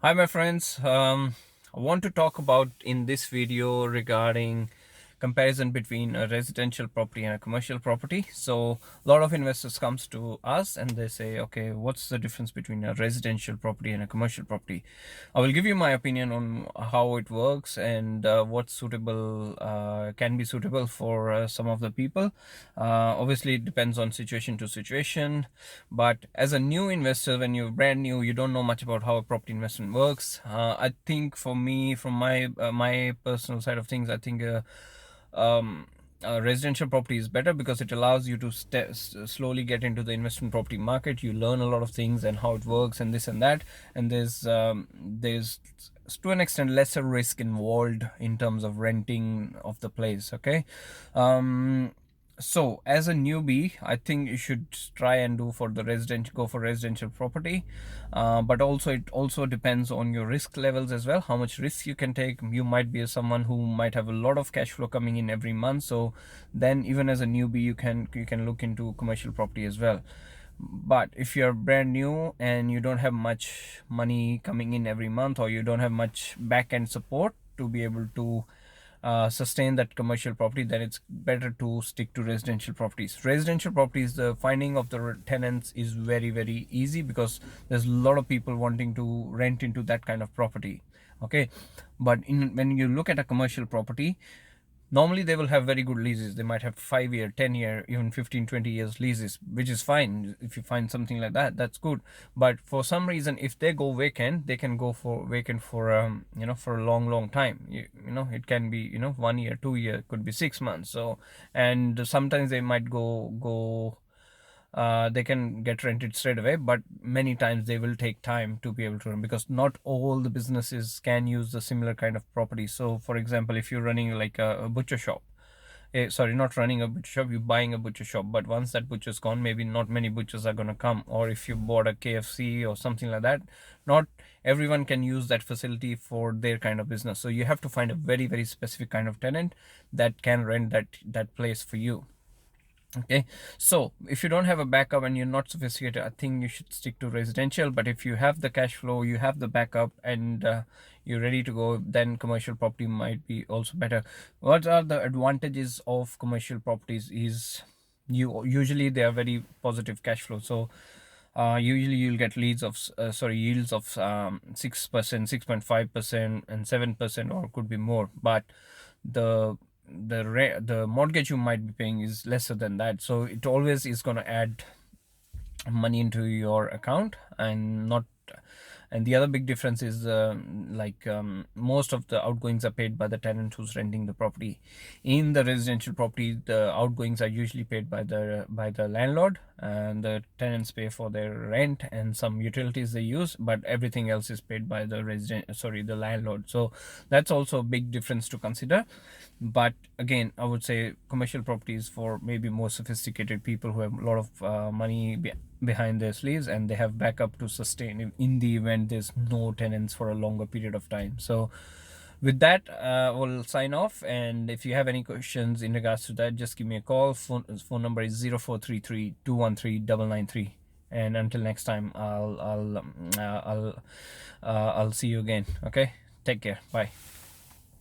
Hi, my friends. I want to talk about in this video regarding comparison between a residential property and a commercial property. So a lot of investors comes to us and they say, okay, what's the difference between a residential property and a commercial property? I will give you my opinion on how it works and what's suitable can be suitable for some of the people. Obviously, it depends on situation to situation. But as a new investor, when you're brand new, you don't know much about how a property investment works. I think for me, from my personal side of things, I think um, residential property is better because it allows you to slowly get into the investment property market. You learn a lot of things and how it works and this and that. And there's to an extent lesser risk involved in terms of renting of the place. Okay. um so as a newbie, I think you should try and go for residential property. But also it also depends on your risk levels as well, how much risk you can take. You might be someone who might have a lot of cash flow coming in every month, so then even as a newbie you can look into commercial property as well. But if you're brand new and you don't have much money coming in every month, or you don't have much back end support to be able to sustain that commercial property, then it's better to stick to residential properties. Residential properties, the finding of the tenants is very, very easy because there's a lot of people wanting to rent into that kind of property. Okay. But when you look at a commercial property, normally they will have very good leases. They might have 5 year, 10 year, even 15, 20 years leases, which is fine. If you find something like that, that's good. But for some reason, if they go vacant, they can go for vacant for for a long, long time. It can be 1 year, 2 year, could be 6 months. So, and sometimes they might they can get rented straight away, but many times they will take time to be able to run, because not all the businesses can use the similar kind of property. So for example, if you're running like a butcher shop, sorry, not running a butcher shop, you're buying a butcher shop, but once that butcher's gone, maybe not many butchers are going to come. Or if you bought a KFC or something like that, not everyone can use that facility for their kind of business. So you have to find a very, very specific kind of tenant that can rent that place for you. Okay. So if you don't have a backup and you're not sophisticated, I think you should stick to residential. But if you have the cash flow, you have the backup, and you're ready to go, then commercial property might be also better. What are the advantages of commercial properties is, you usually they are very positive cash flow. So usually you'll get yields of 6%, 6.5%, and 7%, or could be more. But the the mortgage you might be paying is lesser than that, so it always is going to add money into your account. And the other big difference is, most of the outgoings are paid by the tenant who's renting the property. In the residential property, the outgoings are usually paid by the landlord, and the tenants pay for their rent and some utilities they use, but everything else is paid by the landlord. So that's also a big difference to consider. But again, I would say commercial properties for maybe more sophisticated people who have a lot of money behind their sleeves, and they have backup to sustain in the event there's no tenants for a longer period of time. So with that, we'll sign off. And if you have any questions in regards to that, just give me a call. Phone number is 0433 213 993. And until next time, I'll see you again. Okay, take care. Bye.